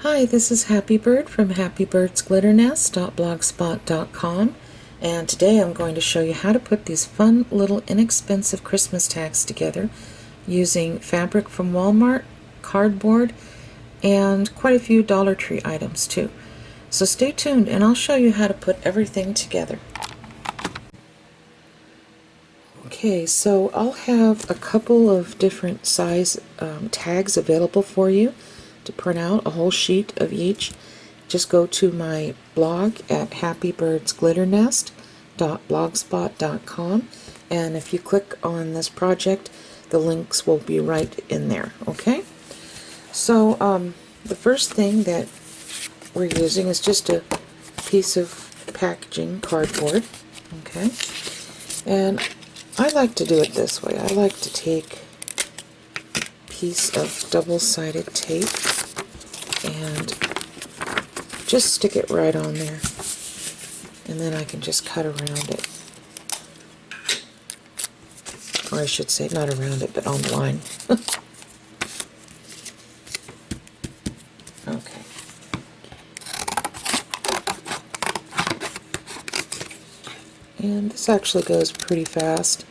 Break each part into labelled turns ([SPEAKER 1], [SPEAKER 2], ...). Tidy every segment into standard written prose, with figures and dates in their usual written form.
[SPEAKER 1] Hi, this is Happy Bird from happybirdsglitternest.blogspot.com, and today I'm going to show you how to put these fun little inexpensive Christmas tags together using fabric from Walmart, cardboard, and quite a few Dollar Tree items too. So stay tuned and I'll show you how to put everything together. Okay, so I'll have a couple of different size tags available for you to print out, a whole sheet of each. Just go to my blog at happybirdsglitternest.blogspot.com, and if you click on this project, the links will be right in there, okay? So the first thing that we're using is just a piece of packaging, cardboard, okay? And I like to do it this way. I like to take a piece of double-sided tape and just stick it right on there, and then I can just cut around it, or I should say not around it but on the line. Okay. And this actually goes pretty fast.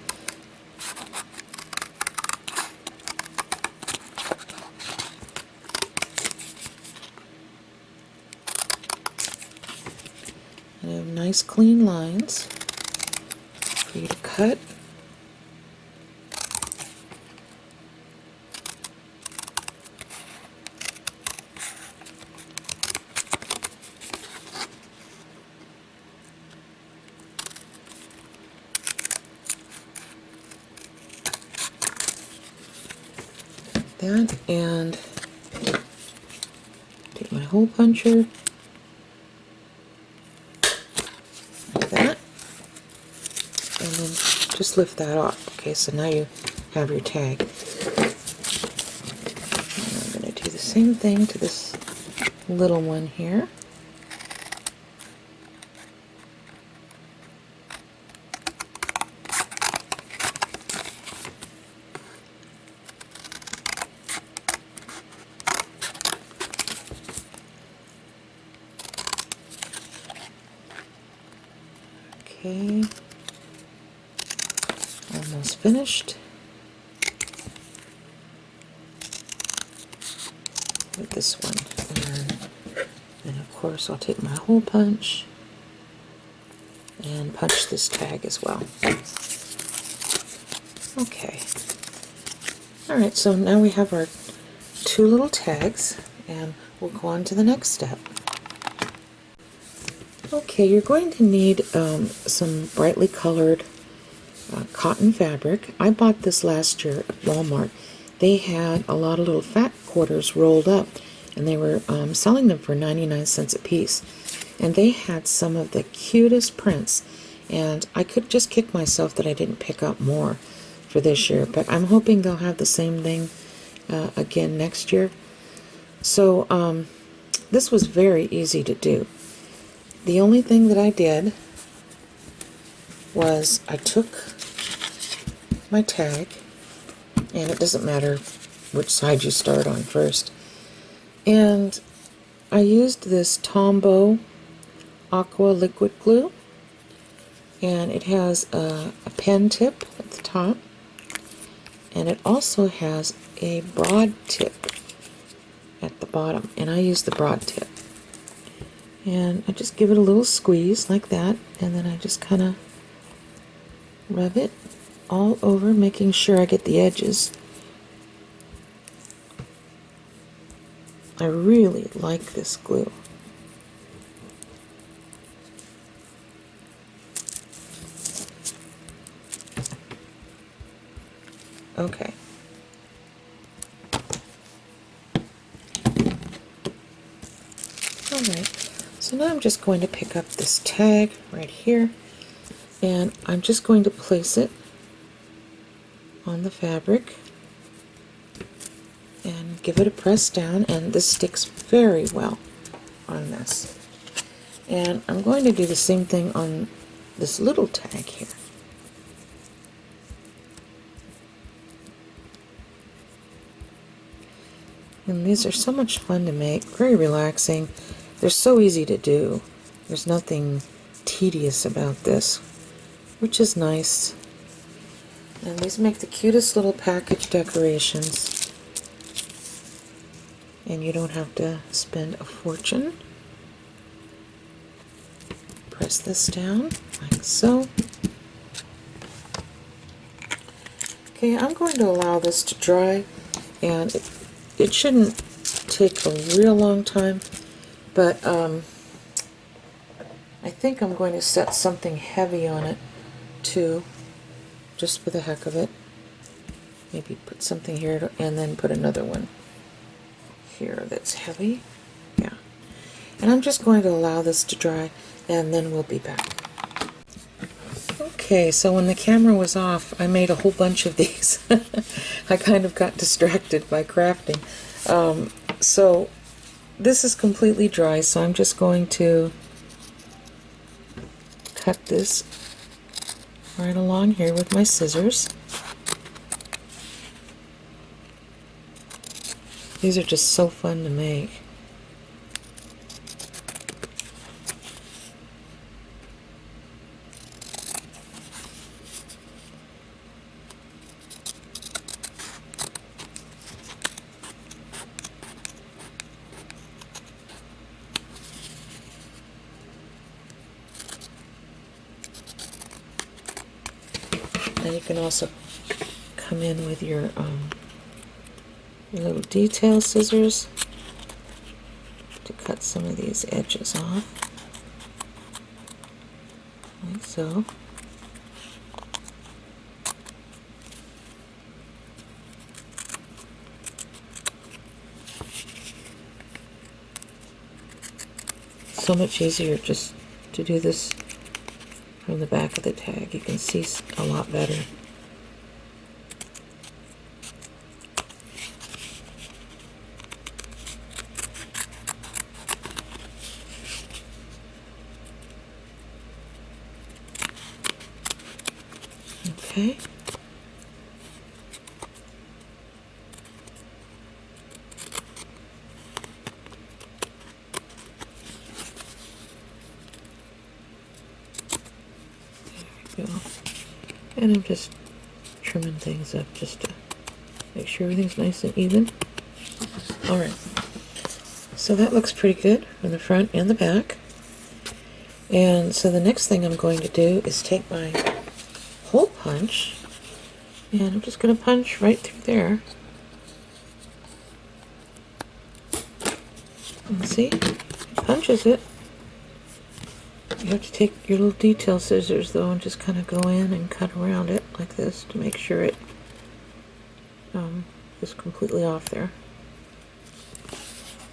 [SPEAKER 1] And I have nice clean lines for you to cut. That, and take my hole puncher like that, and then just lift that off. Okay, so now you have your tag. And I'm going to do the same thing to this little one here. Okay, almost finished with this one. And of course I'll take my hole punch and punch this tag as well. Okay. Alright, so now we have our two little tags, and we'll go on to the next step. Okay, you're going to need some brightly colored cotton fabric. I bought this last year at Walmart. They had a lot of little fat quarters rolled up, and they were selling them for 99 cents a piece. And they had some of the cutest prints, and I could just kick myself that I didn't pick up more for this year, but I'm hoping they'll have the same thing again next year. So this was very easy to do. The only thing that I did was I took my tag, and it doesn't matter which side you start on first, and I used this Tombow Aqua liquid glue, and it has a pen tip at the top, and it also has a broad tip at the bottom, and I use the broad tip. And I just give it a little squeeze like that, and then I just kind of rub it all over, making sure I get the edges. I really like this glue. Okay. Alright, so now I'm just going to pick up this tag right here, and I'm just going to place it on the fabric and give it a press down, and this sticks very well on this. And I'm going to do the same thing on this little tag here. And these are so much fun to make, very relaxing. They're so easy to do. There's nothing tedious about this, which is nice. And these make the cutest little package decorations. And you don't have to spend a fortune. Press this down, like so. Okay, I'm going to allow this to dry, and it shouldn't take a real long time, but I think I'm going to set something heavy on it too, just for the heck of it. Maybe put something here and then put another one here that's heavy. Yeah. And I'm just going to allow this to dry, and then we'll be back. Okay, so when the camera was off, I made a whole bunch of these. I kind of got distracted by crafting. So this is completely dry, so I'm just going to cut this right along here with my scissors. These are just so fun to make. And you can also come in with your little detail scissors to cut some of these edges off, like so. So much easier just to do this from the back of the tag. You can see a lot better. Okay. There we go. And I'm just trimming things up just to make sure everything's nice and even. Alright. So that looks pretty good from the front and the back. And so the next thing I'm going to do is take my hole punch, and I'm just going to punch right through there. And see? It punches it. You have to take your little detail scissors though and just kind of go in and cut around it like this to make sure it is completely off there.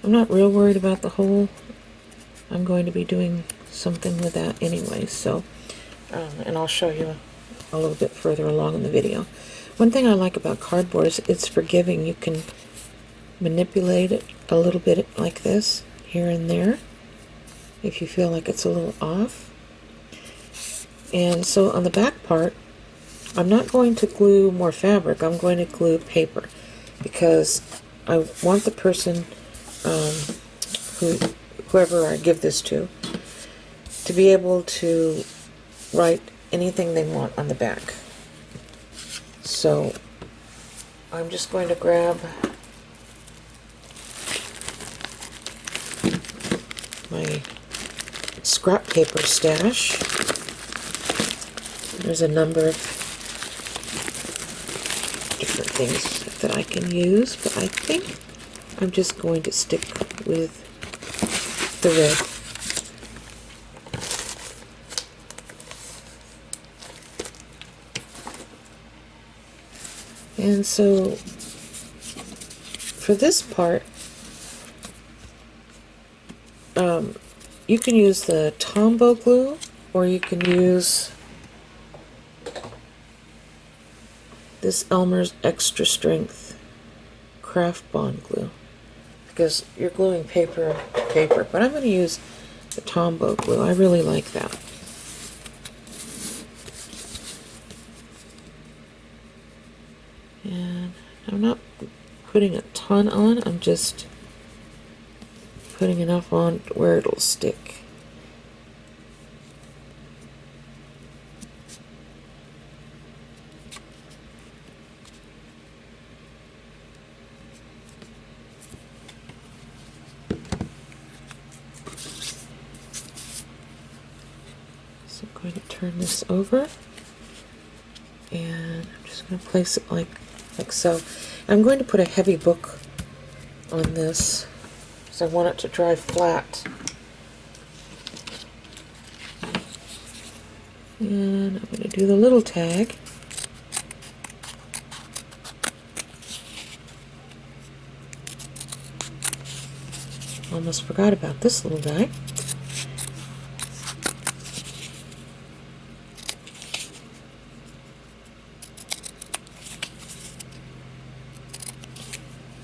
[SPEAKER 1] I'm not real worried about the hole. I'm going to be doing something with that anyway, so and I'll show you a little bit further along in the video. One thing I like about cardboard is it's forgiving. You can manipulate it a little bit like this here and there if you feel like it's a little off. And so on the back part, I'm not going to glue more fabric. I'm going to glue paper because I want the person whoever I give this to be able to write anything they want on the back. So I'm just going to grab my scrap paper stash. There's a number of different things that I can use, but I think I'm just going to stick with the red. And so for this part, you can use the Tombow glue, or you can use this Elmer's Extra Strength Craft Bond glue, because you're gluing paper to paper, but I'm going to use the Tombow glue. I really like that. And I'm not putting a ton on. I'm just putting enough on where it'll stick. So I'm going to turn this over, and I'm just going to place it like so. I'm going to put a heavy book on this because I want it to dry flat. And I'm going to do the little tag. Almost forgot about this little guy.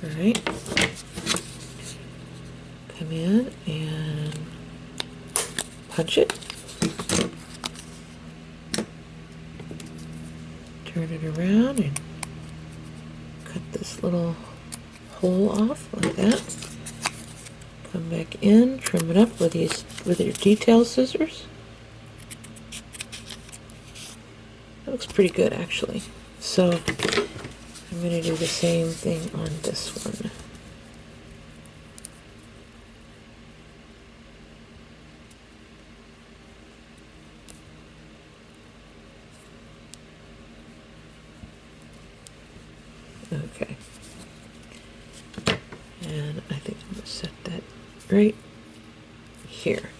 [SPEAKER 1] Alright. Come in and punch it. Turn it around and cut this little hole off like that. Come back in, trim it up with your detail scissors. That looks pretty good actually. So I'm going to do the same thing on this one. Okay. And I think I'm going to set that right here.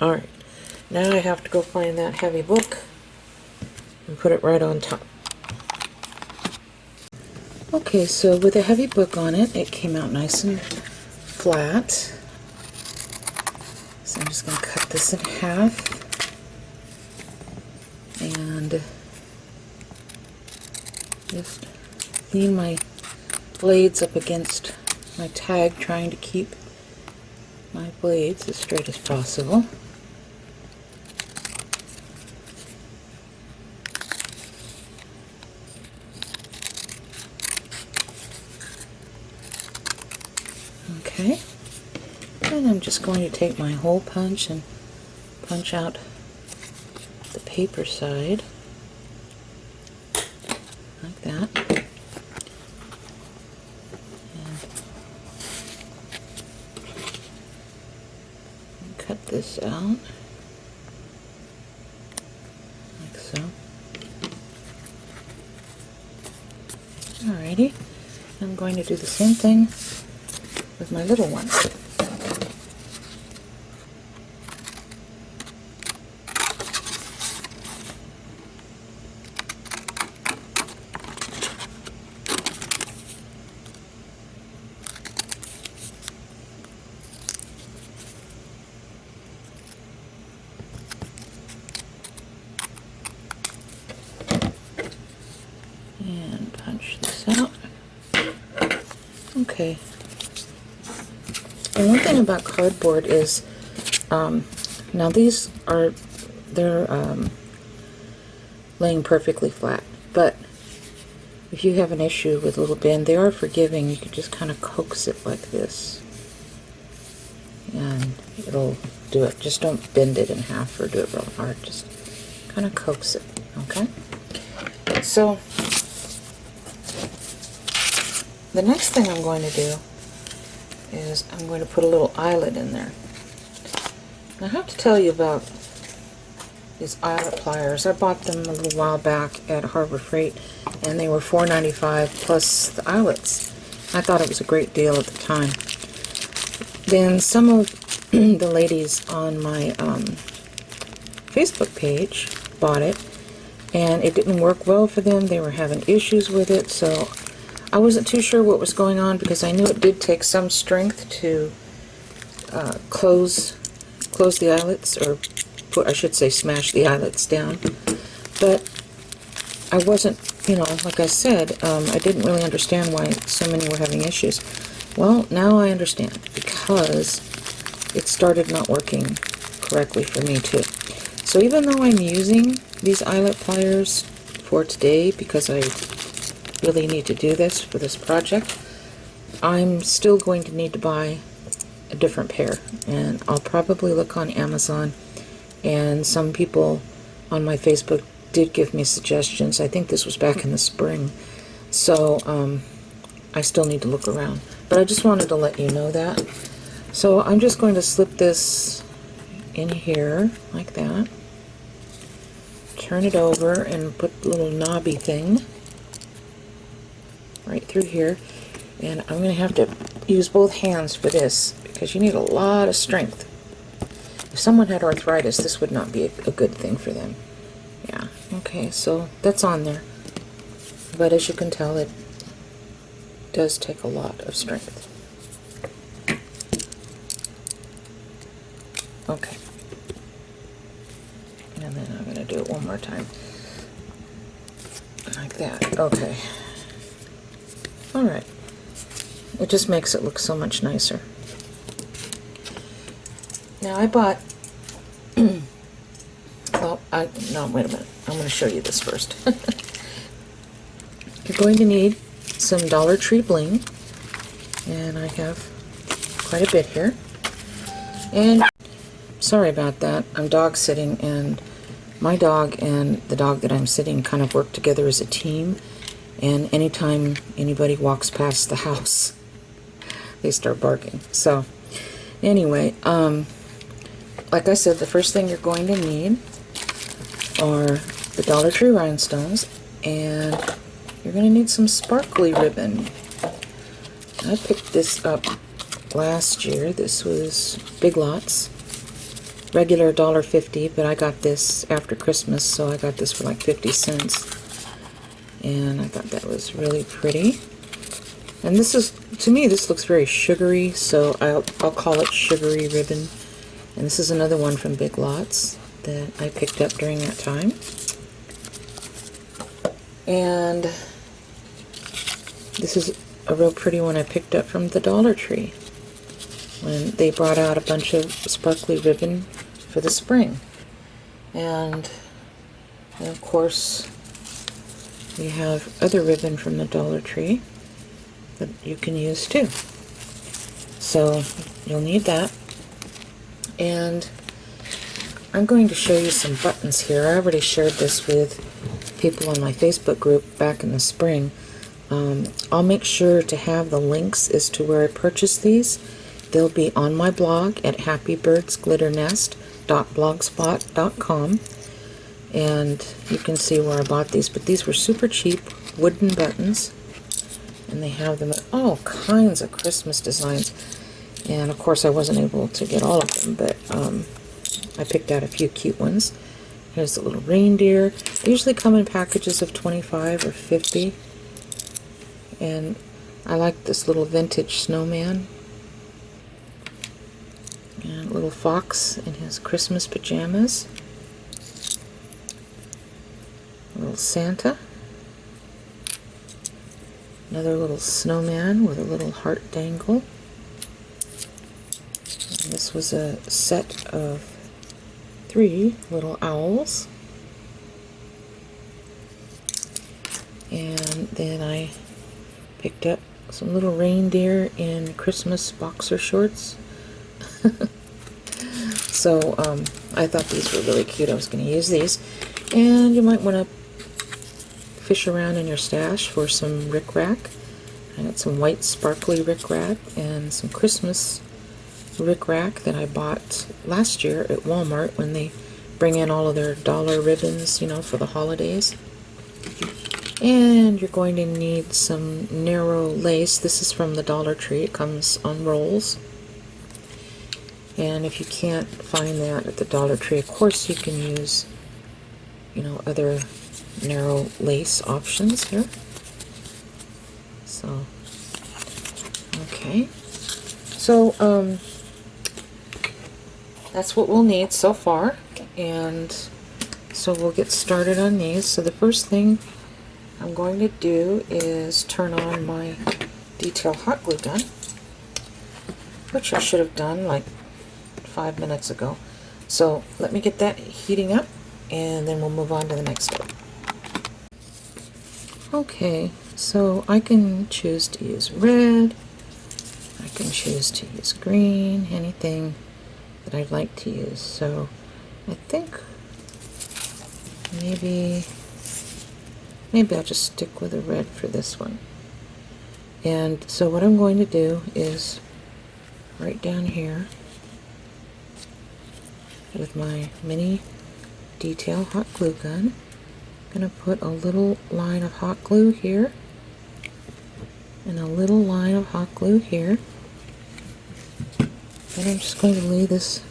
[SPEAKER 1] Alright. Now I have to go find that heavy book and put it right on top. Okay, so with a heavy book on it, it came out nice and flat. So I'm just going to cut this in half and just lean my blades up against my tag, trying to keep my blades as straight as possible. Okay, and I'm just going to take my hole punch and punch out the paper side like that. And cut this out like so. Alrighty, I'm going to do the same thing with my little one. And punch this out. Okay. And one thing about cardboard is, now these are, they're laying perfectly flat, but if you have an issue with a little bend, they are forgiving. You can just kind of coax it like this, and it'll do it. Just don't bend it in half or do it real hard. Just kind of coax it, okay? So, the next thing I'm going to do is I'm going to put a little eyelet in there. I have to tell you about these eyelet pliers. I bought them a little while back at Harbor Freight, and they were $4.95 plus the eyelets. I thought it was a great deal at the time. Then some of the ladies on my Facebook page bought it, and it didn't work well for them. They were having issues with it, so I wasn't too sure what was going on, because I knew it did take some strength to close the eyelets, or I should say smash the eyelets down. But I wasn't, like I said, I didn't really understand why so many were having issues. Well, now I understand, because it started not working correctly for me too. So even though I'm using these eyelet pliers for today, because I really need to do this for this project, I'm still going to need to buy a different pair, and I'll probably look on Amazon, and some people on my Facebook did give me suggestions. I think this was back in the spring, so I still need to look around, but I just wanted to let you know that. So I'm just going to slip this in here like that, turn it over and put the little knobby thing right through here, and I'm going to have to use both hands for this because you need a lot of strength. If someone had arthritis, this would not be a good thing for them. Yeah, okay, so that's on there, but as you can tell, it does take a lot of strength. Okay, and then I'm going to do it one more time like that. Okay, alright, it just makes it look so much nicer. Now I bought well, no, wait a minute, I'm going to show you this first. You're going to need some Dollar Tree bling, and I have quite a bit here. And sorry about that, I'm dog sitting, and my dog and the dog that I'm sitting kind of work together as a team, and anytime anybody walks past the house, they start barking. So anyway, like I said, the first thing you're going to need are the Dollar Tree rhinestones, and you're going to need some sparkly ribbon. I picked this up last year. This was Big Lots, regular $1.50, but I got this after Christmas, so I got this for like 50 cents. And I thought that was really pretty. And this is, to me, this looks very sugary, so I'll call it sugary ribbon. And this is another one from Big Lots that I picked up during that time. And this is a real pretty one I picked up from the Dollar Tree when they brought out a bunch of sparkly ribbon for the spring. And of course, we have other ribbon from the Dollar Tree that you can use too. So you'll need that. And I'm going to show you some buttons here. I already shared this with people on my Facebook group back in the spring. I'll make sure to have the links as to where I purchased these. They'll be on my blog at happybirdsglitternest.blogspot.com, and you can see where I bought these. But these were super cheap wooden buttons, and they have them in all kinds of Christmas designs. And of course I wasn't able to get all of them, but I picked out a few cute ones. Here's the little reindeer. They usually come in packages of 25 or 50. And I like this little vintage snowman. And a little fox in his Christmas pajamas. A little Santa. Another little snowman with a little heart dangle. And this was a set of 3 little owls. And then I picked up some little reindeer in Christmas boxer shorts. So I thought these were really cute. I was going to use these. And you might want to fish around in your stash for some rickrack. I got some white sparkly rickrack and some Christmas rickrack that I bought last year at Walmart when they bring in all of their dollar ribbons, you know, for the holidays. And you're going to need some narrow lace. This is from the Dollar Tree. It comes on rolls. And if you can't find that at the Dollar Tree, of course you can use, you know, other narrow lace options here. So, okay. So, that's what we'll need so far. And so we'll get started on these. So the first thing I'm going to do is turn on my detail hot glue gun, which I should have done like 5 minutes ago. So let me get that heating up, and then we'll move on to the next step. Okay, so I can choose to use red, can choose to use green, anything that I'd like to use. So I think maybe I'll just stick with the red for this one. And so what I'm going to do is right down here with my mini detail hot glue gun, I'm going to put a little line of hot glue here and a little line of hot glue here. And I'm just going to lay this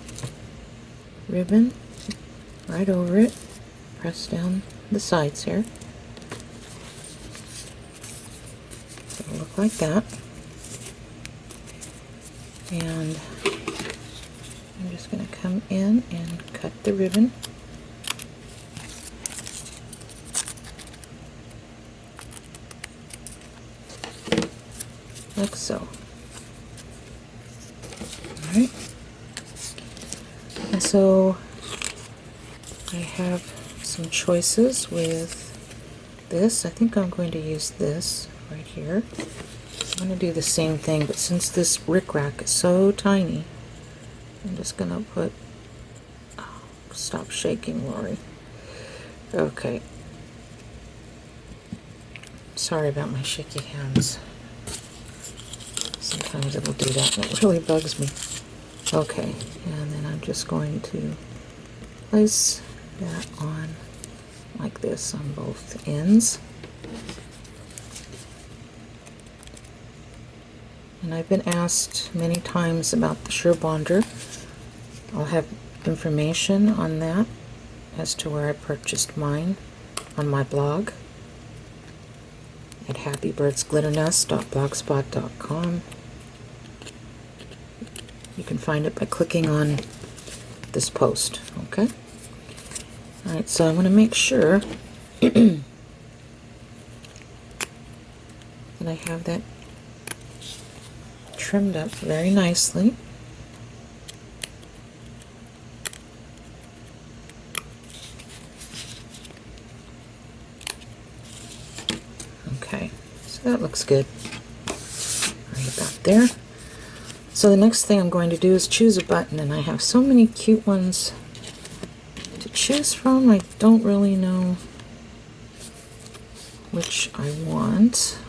[SPEAKER 1] ribbon right over it, press down the sides here. It'll look like that. And I'm just going to come in and cut the ribbon. Like so. Alright. And so I have some choices with this. I think I'm going to use this right here. I'm going to do the same thing, but since this rickrack is so tiny, I'm just going to put... Oh, stop shaking, Lori. Okay. Sorry about my shaky hands. Sometimes it'll do that and it really bugs me. Okay, and then I'm just going to place that on like this on both ends. And I've been asked many times about the SureBonder. I'll have information on that as to where I purchased mine on my blog at happybirdsglitternest.blogspot.com. You can find it by clicking on this post, okay? Alright, so I'm going to make sure that I have that trimmed up very nicely. Okay, so that looks good. Right about there. So the next thing I'm going to do is choose a button, and I have so many cute ones to choose from. I don't really know which I want.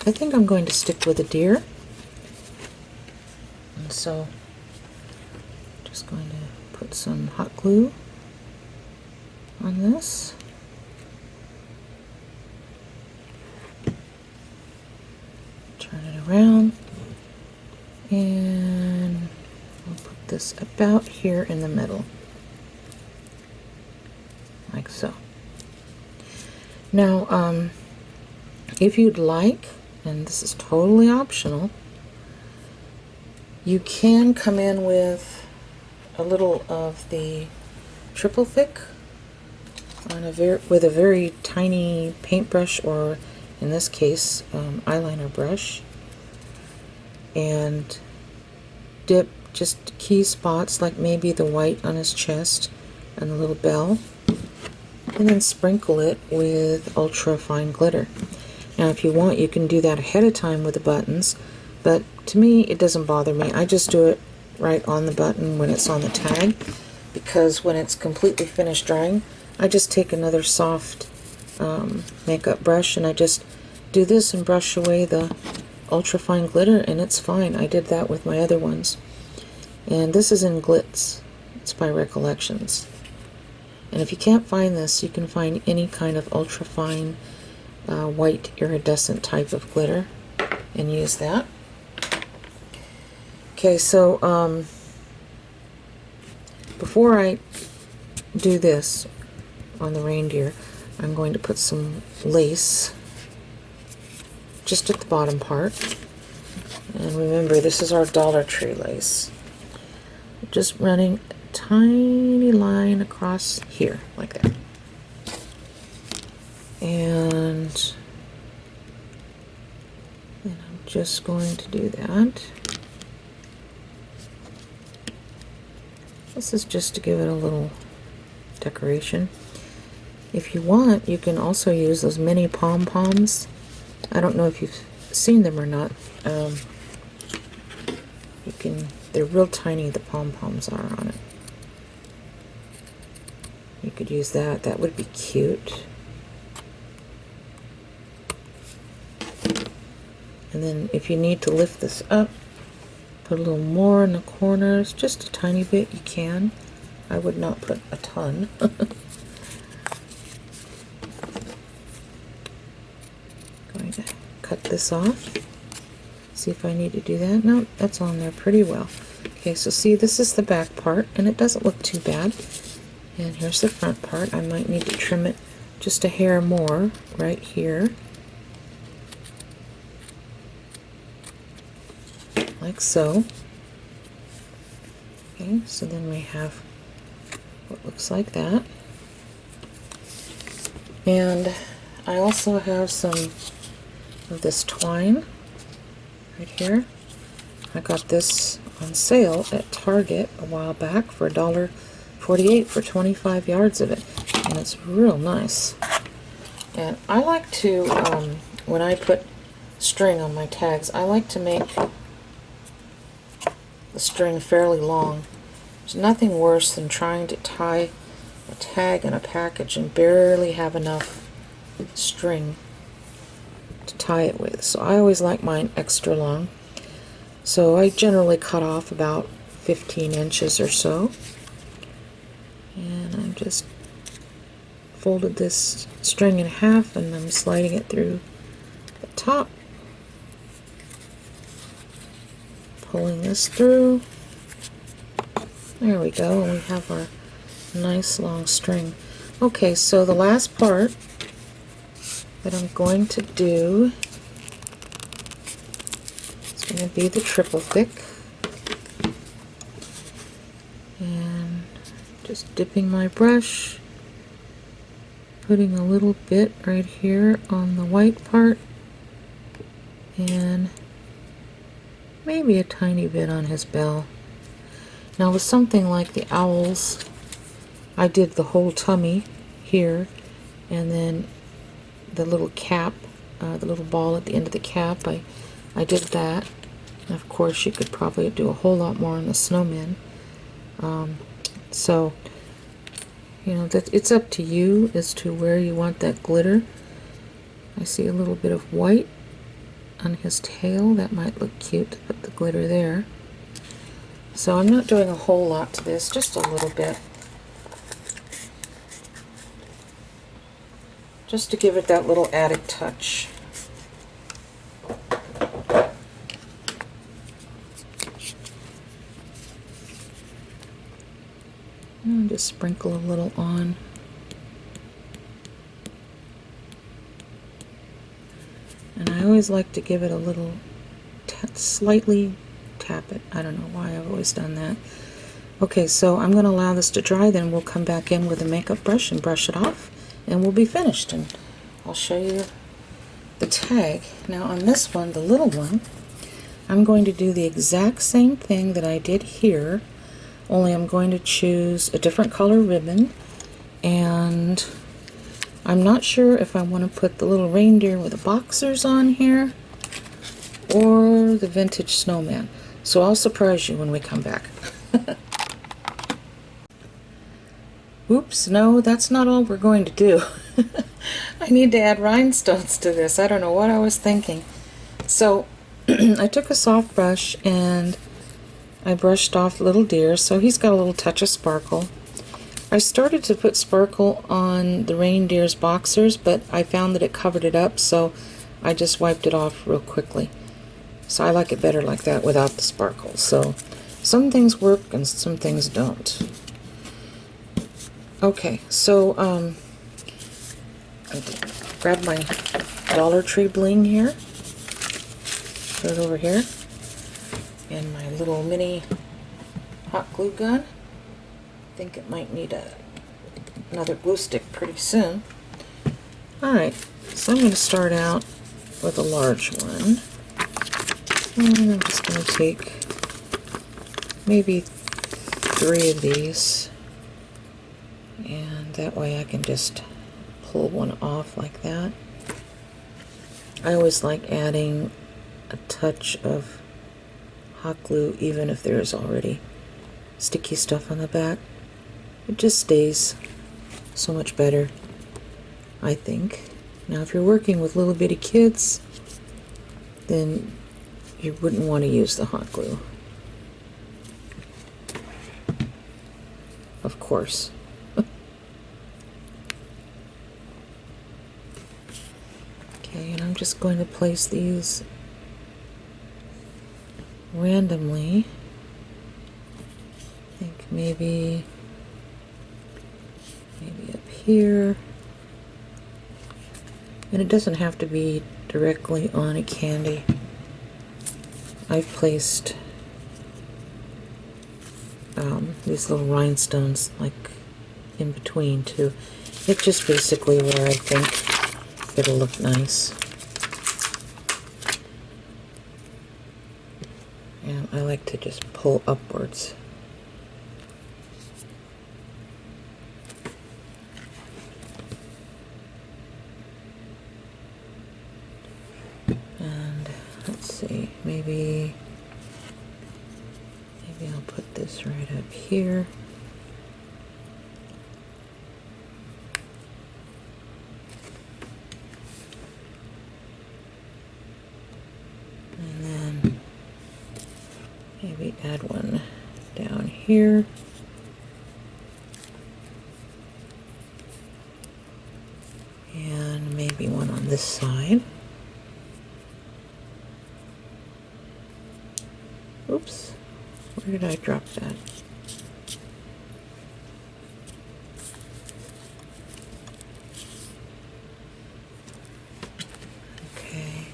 [SPEAKER 1] I think I'm going to stick with a deer. And so just going to put some hot glue on this. Turn it around, and I'll put this about here in the middle, like so. Now, if you'd like, and this is totally optional, you can come in with a little of the triple thick on with a very tiny paintbrush, or in this case eyeliner brush, and dip just key spots like maybe the white on his chest and the little bell, and then sprinkle it with ultra fine glitter. Now if you want, you can do that ahead of time with the buttons, but to me it doesn't bother me. I just do it right on the button when it's on the tag, because when it's completely finished drying, I just take another soft makeup brush and I just do this and brush away the ultra fine glitter, and it's fine. I did that with my other ones. And this is in Glitz. It's by Recollections. And if you can't find this, you can find any kind of ultra fine white iridescent type of glitter and use that. Okay, so before I do this on the reindeer, I'm going to put some lace just at the bottom part. And remember, this is our Dollar Tree lace. Just running a tiny line across here, like that. And then I'm just going to do that. This is just to give it a little decoration. If you want, you can also use those mini pom-poms. I don't know if you've seen them or not. They're real tiny, the pom-poms are on it. You could use that. That would be cute. And then if you need to lift this up, put a little more in the corners, just a tiny bit, you can. I would not put a ton. Going to cut this off. See if I need to do that. No, that's on there pretty well. Okay, so see, this is the back part, and it doesn't look too bad. And here's the front part. I might need to trim it just a hair more right here. Like so. Okay, so then we have what looks like that. And I also have some of this twine right here. I got this on sale at Target a while back for $1.48 for 25 yards of it, and it's real nice. And I like to, when I put string on my tags, I like to make the string fairly long. There's nothing worse than trying to tie a tag in a package and barely have enough string to tie it with. So I always like mine extra long. So I generally cut off about 15 inches or so. And I'm just folded this string in half, and I'm sliding it through the top, pulling this through. There we go, and we have our nice long string. Okay, so the last part that I'm going to do is going to be the triple thick. And just dipping my brush, putting a little bit right here on the white part, and maybe a tiny bit on his bell. Now with something like the owls, I did the whole tummy here, and then the little cap, the little ball at the end of the cap, I did that. And of course you could probably do a whole lot more on the snowman. So, you know, it's up to you as to where you want that glitter. I see a little bit of white on his tail. That might look cute to put the glitter there. So I'm not doing a whole lot to this, just a little bit. Just to give it that little added touch. And just sprinkle a little on. And I always like to give it a little, slightly tap it. I don't know why I've always done that. Okay, so I'm going to allow this to dry, then we'll come back in with a makeup brush and brush it off, and we'll be finished. And I'll show you the tag. Now on this one, the little one, I'm going to do the exact same thing that I did here, only I'm going to choose a different color ribbon, and I'm not sure if I want to put the little reindeer with the boxers on here or the vintage snowman. So I'll surprise you when we come back. Oops, no, that's not all we're going to do. I need to add rhinestones to this. I don't know what I was thinking. So I took a soft brush and I brushed off Little Deer, so he's got a little touch of sparkle. I started to put sparkle on the reindeer's boxers, but I found that it covered it up, so I just wiped it off real quickly. So I like it better like that without the sparkle. So some things work and some things don't. Okay, so I grab my Dollar Tree bling here, put it over here, and my little mini hot glue gun. I think it might need another glue stick pretty soon. Alright, so I'm going to start out with a large one. And I'm just going to take maybe 3 of these, and that way I can just pull one off like that. I always like adding a touch of hot glue even if there's already sticky stuff on the back. It just stays so much better, I think. Now if you're working with little bitty kids, then you wouldn't want to use the hot glue, of course. Okay, and I'm just going to place these randomly. I think maybe up here. And it doesn't have to be directly on a candy. I've placed these little rhinestones like in between too. It's just basically where I think it'll look nice. And I like to just pull upwards. And let's see, maybe I'll put this right up here. And then maybe add one down here. And maybe one on this side. Oops, where did I drop that? Okay.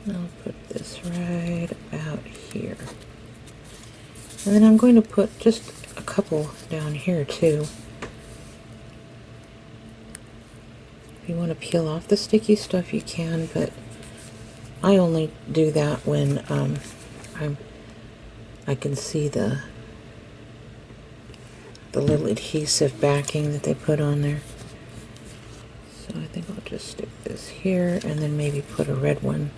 [SPEAKER 1] I'll put this right about here. And then I'm going to put just a couple down here too. If you want to peel off the sticky stuff, you can, but I only do that when I can see the little adhesive backing that they put on there. So I think I'll just stick this here and then maybe put a red one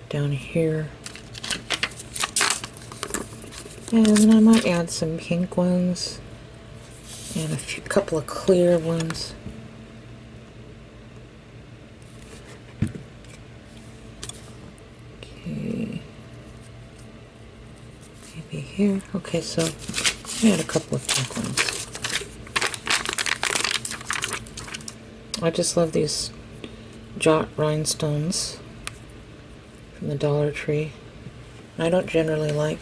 [SPEAKER 1] down here. And then I might add some pink ones and a couple of clear ones. Okay, maybe here. Okay, so I add a couple of pink ones. I just love these Jot rhinestones from the Dollar Tree. I don't generally like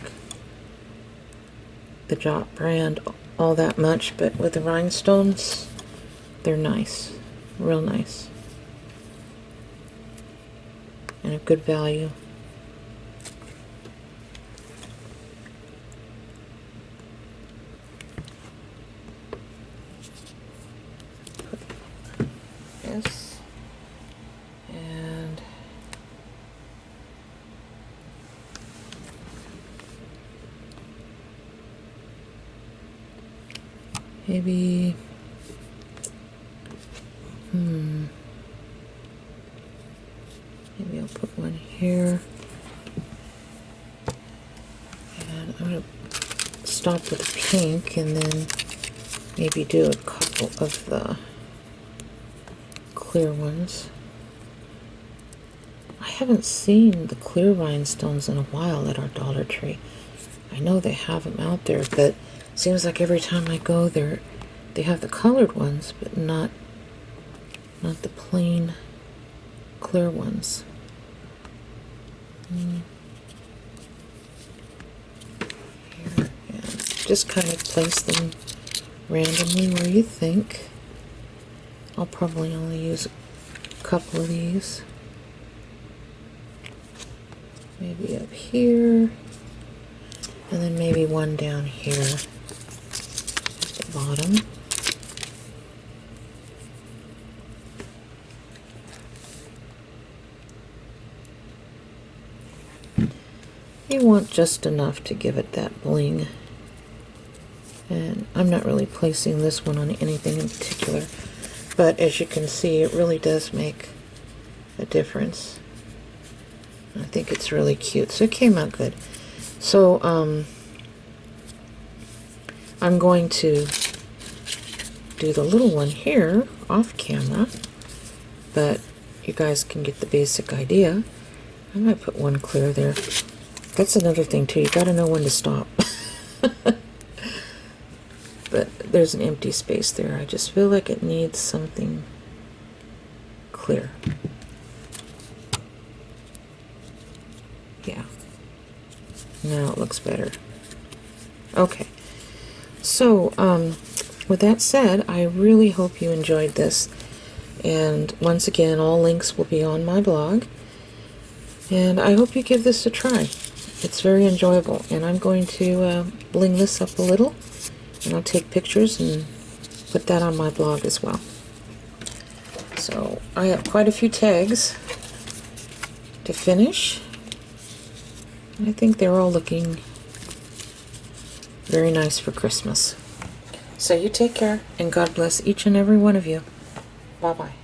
[SPEAKER 1] the Jot brand all that much, but with the rhinestones, they're nice, real nice, and a good value. Yes, and maybe, maybe I'll put one here, and I'm going to stop with the pink and then maybe do a couple of the clear ones. I haven't seen the clear rhinestones in a while at our Dollar Tree. I know they have them out there, but it seems like every time I go there, they have the colored ones, but not the plain clear ones. Here, and just kind of place them randomly where you think. I'll probably only use a couple of these. Maybe up here, and then maybe one down here at the bottom. want just enough to give it that bling. And I'm not really placing this one on anything in particular, but as you can see, it really does make a difference. I think it's really cute, so it came out good. So I'm going to do the little one here off camera, but you guys can get the basic idea. I might put one clear there. That's another thing too, you gotta know when to stop. But there's an empty space there. I just feel like it needs something clear. Yeah. Now it looks better. Okay. So, with that said, I really hope you enjoyed this. And once again, all links will be on my blog. And I hope you give this a try. It's very enjoyable. And I'm going to bling this up a little. And I'll take pictures and put that on my blog as well. So I have quite a few tags to finish. I think they're all looking very nice for Christmas. So you take care, and God bless each and every one of you. Bye-bye.